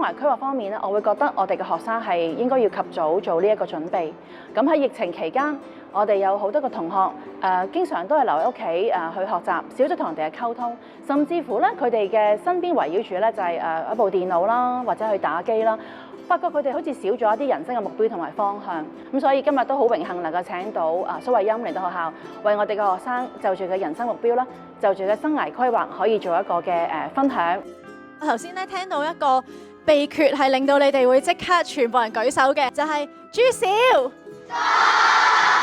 涯規劃方面咧，我會覺得我哋嘅學生係應該要及早做呢一個準備。咁喺疫情期間，我哋有好多個同學經常都係留喺屋企去學習，少咗同人哋嘅溝通，甚至乎咧佢哋嘅身邊圍繞住咧就係一部電腦啦，或者去打機啦。發覺佢哋好似少咗一啲人生嘅目標同埋方向，咁所以今日都好榮幸能夠請到蘇慧音嚟到學校，為我哋嘅學生就住佢人生目標啦，就住佢生涯規劃可以做一個嘅分享。我頭先咧聽到一個秘訣係令到你哋會即刻全部人舉手嘅，就係朱少，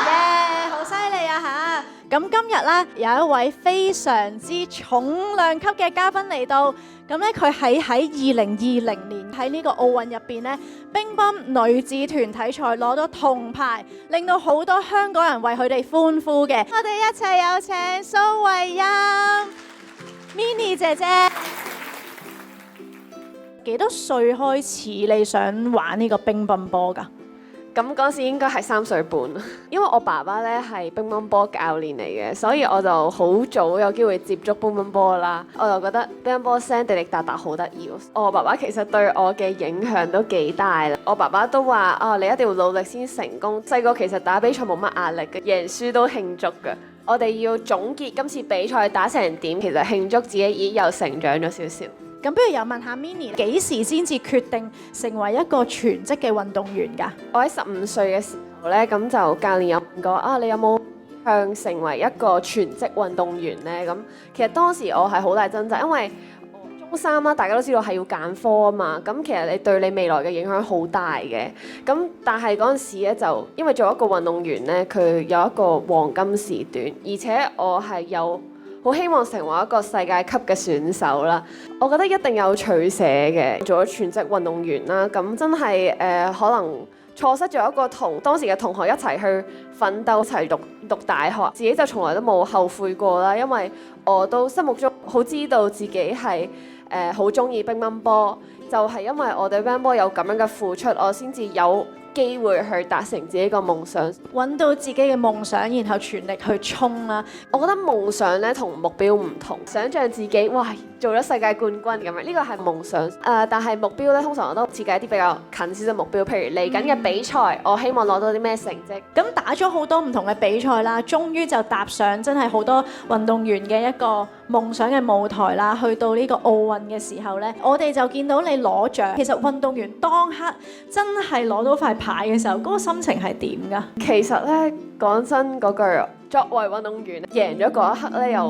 耶，好犀利啊嚇！咁今日咧有一位非常之重量級嘅嘉賓嚟到，咁咧佢喺2020年喺呢個奧運入邊咧，乒乓女子團體賽攞到銅牌，令到好多香港人為佢哋歡呼嘅。我哋一齊有請蘇慧音 Minnie 姐姐。幾多歲開始你想玩呢個乒乓波㗎？咁嗰時應該係3歲半，因為我爸爸咧係乒乓波教練嚟嘅，所以我就好早有機會接觸乒乓波啦。我就覺得乒乓波聲滴滴答答好得意。我爸爸其實對我嘅影響都幾大啦。我爸爸都話你一定要努力先成功。細個其實打比賽冇乜壓力嘅，贏輸都慶祝嘅。我哋要總結今次比賽打成點，其實慶祝自己已經又成長咗少少。咁不如又問下 Minnie， 幾時先至決定成為一個全職嘅運動員㗎？我喺15歲嘅時候咧，咁就教練有問過你有冇向成為一個全職運動員呢？咁其實當時我係好大掙扎，因為中三啦，大家都知道係要揀科啊嘛。咁其實你對你未來嘅影響好大嘅。咁但係嗰陣時咧，就因為做一個運動員咧，佢有一個黃金時段，而且我係有好希望成為一個世界級嘅選手啦。我覺得一定有取捨嘅，做咗全職運動員啦，咁真係可能錯失咗一個同當時嘅同學一齊去奮鬥，一齊讀大學，自己就從來都冇後悔過啦。因為我都心目中好知道自己係好中意乒乓波，就係因為我對乒乓波有咁樣嘅付出，我先至有機會去達成自己個夢想，揾到自己嘅夢想，然後全力去衝啦。我覺得夢想咧同目標唔同，想像自己哇做咗世界冠軍咁樣，呢個係夢想。但係目標咧，通常我都設計一啲比較近少少目標，譬如嚟緊嘅比賽，我希望攞到啲咩成績。咁打咗好多唔同嘅比賽啦，終於就踏上真係好多運動員嘅一個夢想嘅舞台啦。去到呢個奧運嘅時候呢，我哋就見到你攞獎。其實運動員當刻真係攞到塊牌嘅時候，嗰個心情係點㗎？其實呢，講真嗰句，作為運動員贏咗嗰一刻呢，又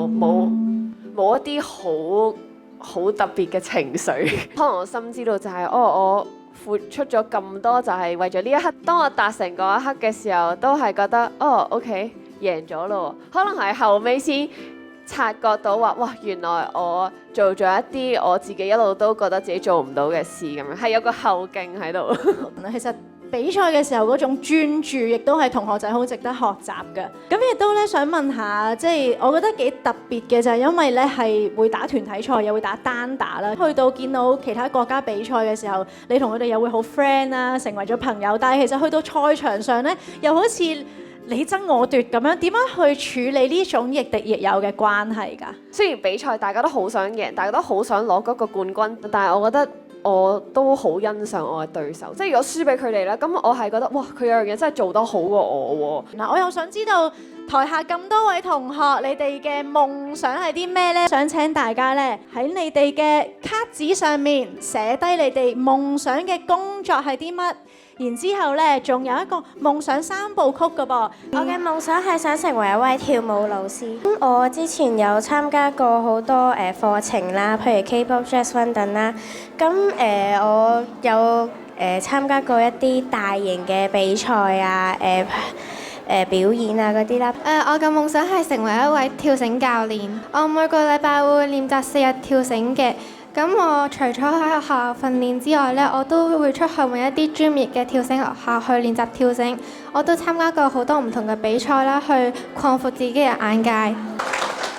冇一啲好特別嘅情緒。可能我深知道就係我付出咗咁多，就係為咗呢一刻。當我達成嗰一刻嘅時候，都係覺得OK 贏咗咯。可能係後尾先察覺到話，哇，原來我做咗一啲我自己一路都覺得自己做唔到嘅事咁樣，係有個後勁喺度。其實比賽嘅時候嗰種專注，亦都係同學仔好值得學習嘅。咁亦都咧想問下，即係我覺得幾特別嘅就係因為咧係會打團體賽，又會打單打啦。去到見到其他國家比賽嘅時候，你同佢哋又會好 friend 啦，成為咗朋友。但係其實去到賽場上咧，又好似你爭我奪咁樣，點樣去處理呢種亦敵亦友嘅關係㗎？雖然比賽大家都好想贏，大家都好想攞嗰個冠軍，但係我覺得我都好欣賞我嘅對手。即係如果輸俾佢哋咧，咁我係覺得哇，佢有樣嘢真係做得好過我喎。嗱，我又想知道台下咁多位同學，你哋嘅夢想係啲咩呢？想請大家咧喺你哋嘅卡紙上面寫低你哋夢想嘅工作係啲乜。然之後咧，仲有一個夢想3部曲㗎噃。我嘅夢想係想成為一位跳舞老師。我之前有參加過好多課程啦，譬如 K-pop、Jazz Fun 等啦。咁我有參加過一啲大型嘅比賽啊，表演啊嗰啲啦。我嘅夢想係成為一位跳繩教練。我每個禮拜會練習4日跳繩嘅。咁我除咗喺學校訓練之外呢，我都會出去揾一啲專業嘅跳繩學校去練習跳繩。我都參加過好多唔同嘅比賽啦，去擴闊自己嘅眼界。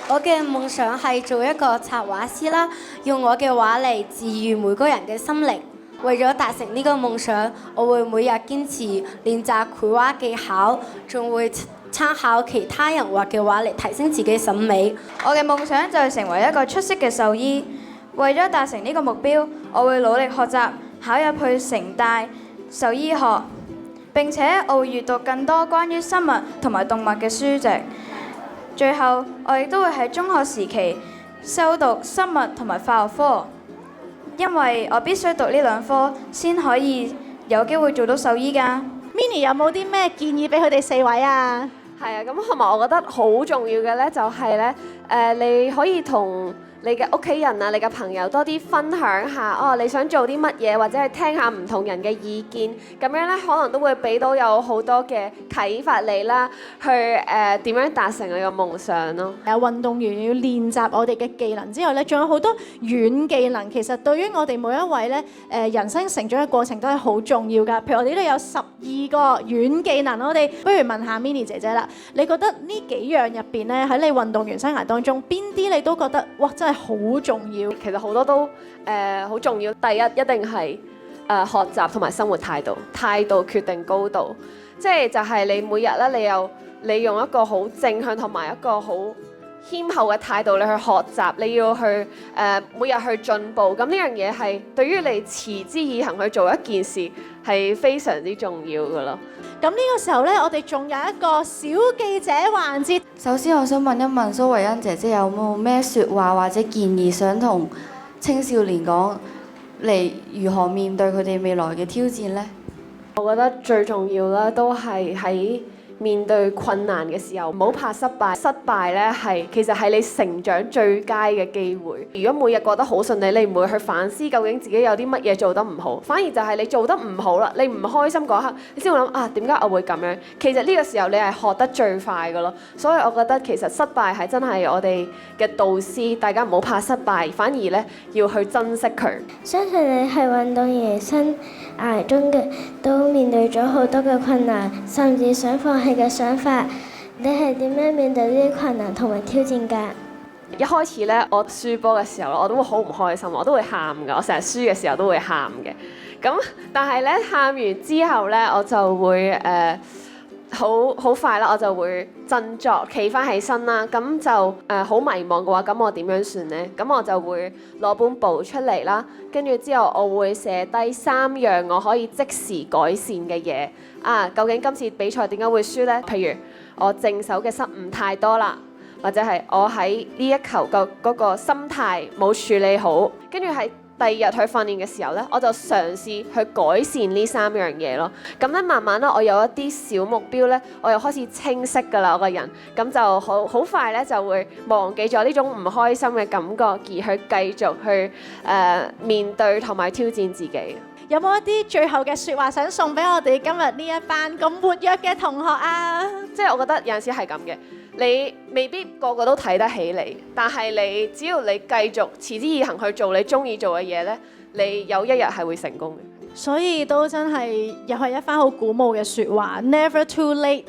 我嘅夢想係做一個插畫師啦，用我嘅畫嚟治癒每個人嘅心靈。為咗達成呢個夢想，我會每日堅持練習繪畫技巧，仲會參考其他人畫嘅畫嚟提升自己審美。我嘅夢想就係成為一個出色嘅獸醫。為咗達成呢個目標，我會努力學習，考入去城大獸醫學，並且我會閱讀更多關於生物同埋動物嘅書籍。最後，我亦都會喺中學時期修讀生物同埋化學科，因為我必須讀呢兩科先可以有機會做到獸醫㗎。Minnie 有冇啲咩建議俾佢哋4位啊？係啊，咁同埋我覺得好重要嘅咧，就係咧，你可以同你嘅屋企人啊、你嘅朋友多啲分享下，哦，你想做啲乜嘢，或者係聽下唔同人嘅意見，咁樣咧可能都會俾到有好多嘅啟發你啦，去點樣達成你嘅夢想咯。運動員要練習我哋嘅技能之後咧，仲有好多軟技能，其實對於我哋每一位咧人生成長嘅過程都係好重要㗎。譬如我哋呢度有12個軟技能，我哋不如問下 Minnie 姐姐啦，你覺得呢幾樣入邊咧喺你運動員生涯當中，邊啲你都覺得哇真係好重要？其實好多都好重要。第一一定係學習同埋生活態度，態度決定高度。即係就係你每日咧，你用一個好正向同埋一個好謙厚嘅態度，你去學習，你要去每日去進步。咁呢樣嘢係對於你持之以恆去做一件事係非常之重要㗎咯。咁呢個時候呢，我哋仲有一個小記者環節。首先，我想問一問蘇維恩姐姐有冇咩説話或者建議想同青少年講嚟如何面對佢哋未來嘅挑戰呢？我覺得最重要啦，都係喺面對困難嘅時候，唔好怕失敗。失敗咧其實係你成長最佳嘅機會。如果每日過得好順利，你唔會去反思究竟自己有啲乜嘢做得唔好，反而就係你做得唔好啦，你唔開心嗰刻，你先會諗啊，點解我會咁樣？其實呢個時候你係學得最快㗎咯。所以我覺得其實失敗係真係我哋嘅導師，大家唔好怕失敗，反而咧要去珍惜佢。相信你係運動員生涯中嘅都面對咗好多嘅困難，甚至想放棄嘅想法，你係點樣面對呢啲困難同埋挑戰㗎？一開始咧，我輸波嘅時候，我都會好唔開心，我都會喊㗎。我成日輸嘅時候都會喊嘅。咁但係咧，喊完之後咧，我就會好快啦，我就會振作，企翻起身啦。咁就好迷茫嘅話，咁我點樣算呢？咁我就會攞本簿出嚟啦，跟住之後我會寫低3樣我可以即時改善嘅嘢。究竟今次比賽點解會輸呢？譬如我正手嘅失誤太多啦，或者係我喺呢一球嘅嗰個心態冇處理好，跟住係第二日去訓練嘅時候咧，我就嘗試去改善呢3樣嘢咯。咁咧慢慢咧，我有一啲小目標咧，我又開始清晰㗎啦，我個人咁就好快咧就會忘記咗呢種唔開心嘅感覺，而去繼續去面對同埋挑戰自己。有冇一啲最後嘅説話想送俾我哋今日呢一班咁活躍嘅同學啊？即係我覺得有陣時係咁嘅，你未必個個都睇得起你，但係你只要你繼續持之以恆去做你中意做嘅嘢咧，你有一日係會成功嘅。所以都真係又係一番好鼓舞嘅説話 ，Never too late。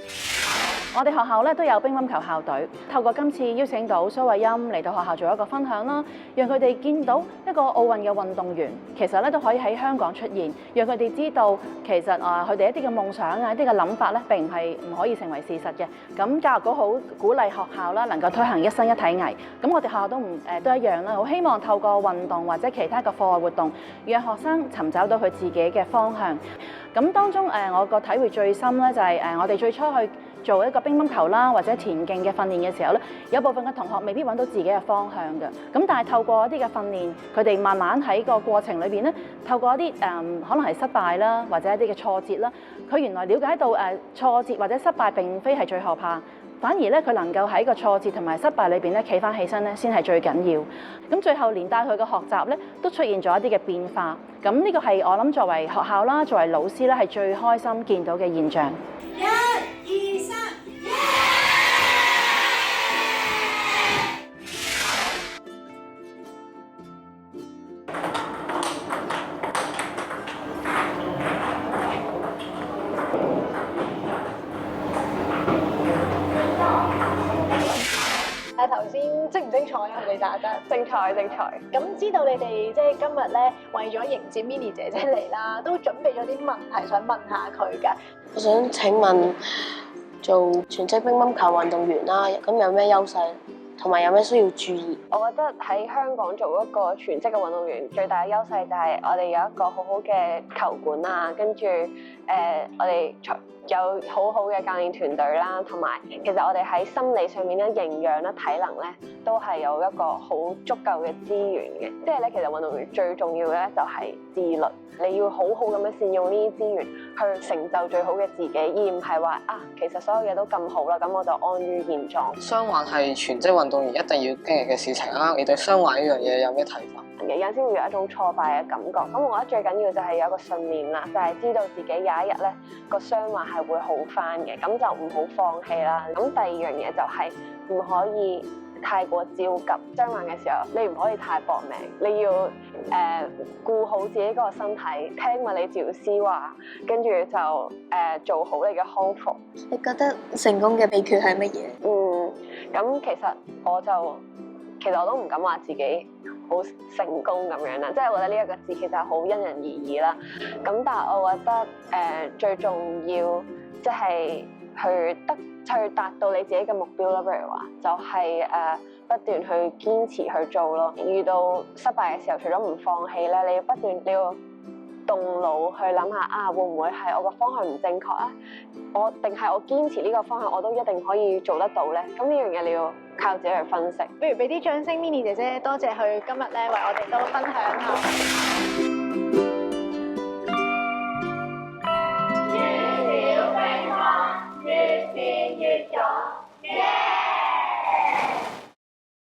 我哋學校咧都有乒乓球校隊，透過今次邀請到蘇慧音嚟到學校做一個分享啦，讓佢哋見到一個奧運嘅運動員，其實咧都可以喺香港出現，讓佢哋知道其實佢哋一啲嘅夢想啊、一啲嘅諗法咧並係唔可以成為事實嘅。咁教育局好鼓勵學校啦，能夠推行一生一體藝。咁我哋學校都都一樣啦，好希望透過運動或者其他嘅課外活動，讓學生尋找到佢自己嘅方向。咁當中我個體會最深咧就係我哋最初去做一個乒乓球啦，或者田徑嘅訓練嘅時候咧，有部分嘅同學未必揾到自己嘅方向嘅。咁但係透過一啲嘅訓練，佢哋慢慢喺個過程裏邊咧，透過一啲可能係失敗啦，或者一啲嘅挫折啦，佢原來了解到挫折或者失敗並非係最可怕。反而咧，佢能夠喺個挫折同埋失敗裏邊咧，企翻起身咧，先係最緊要。咁最後連帶佢嘅學習咧，都出現咗一啲嘅變化。咁呢個係我諗作為學校啦，作為老師咧，係最開心見到嘅現象。1、2、3。頭先精唔精彩啊？佢哋打得精彩。咁知道你哋即係今日咧，為咗迎接 Minnie 姐姐嚟啦，都準備咗啲問題想問下佢㗎。我想請問，做全職乒乓球運動員啦，咁有咩優勢同埋有咩需要注意？我覺得喺香港做一個全職嘅運動員，最大嘅優勢就係我哋有一個好好嘅球館啊，跟住我哋有好好嘅教練團隊啦，同埋其實我哋喺心理上面咧、營養啦、體能咧，都係有一個好足夠嘅資源嘅。即係咧，其實運動員最重要嘅咧就係自律，你要好好咁樣善用呢啲資源去成就最好嘅自己，而唔係話其實所有嘢都咁好啦，咁我就安於現狀。傷患係全職運動員一定要經歷嘅事情啦。你對傷患呢樣嘢有咩睇法？有陣時會有一種挫敗嘅感覺，咁我覺得最緊要就係有一個信念啦，就係知道自己有一日咧個傷患係會好返嘅，咁就唔好放棄啦。咁第二樣嘢就係唔可以太過焦急，傷患嘅時候你唔可以太搏命，你要顧好自己嗰個身體，聽物理治療師話，跟住就做好你嘅康復。你覺得成功嘅秘訣係乜嘢？咁其實我都唔敢話自己好成功咁樣啦，即係我覺得呢一個字其實係好因人而異啦。咁但係我覺得最重要即係去達到你自己嘅目標啦。譬如話就係不斷去堅持去做咯。遇到失敗嘅時候，除咗唔放棄咧，你要動腦去諗下會唔會係我個方向唔正確啊？定係我堅持呢個方向，我都一定可以做得到咧？咁呢樣嘢你要靠自己去分析。不如俾啲掌聲 Minnie 姐姐，多謝佢今日咧為我哋都分享下。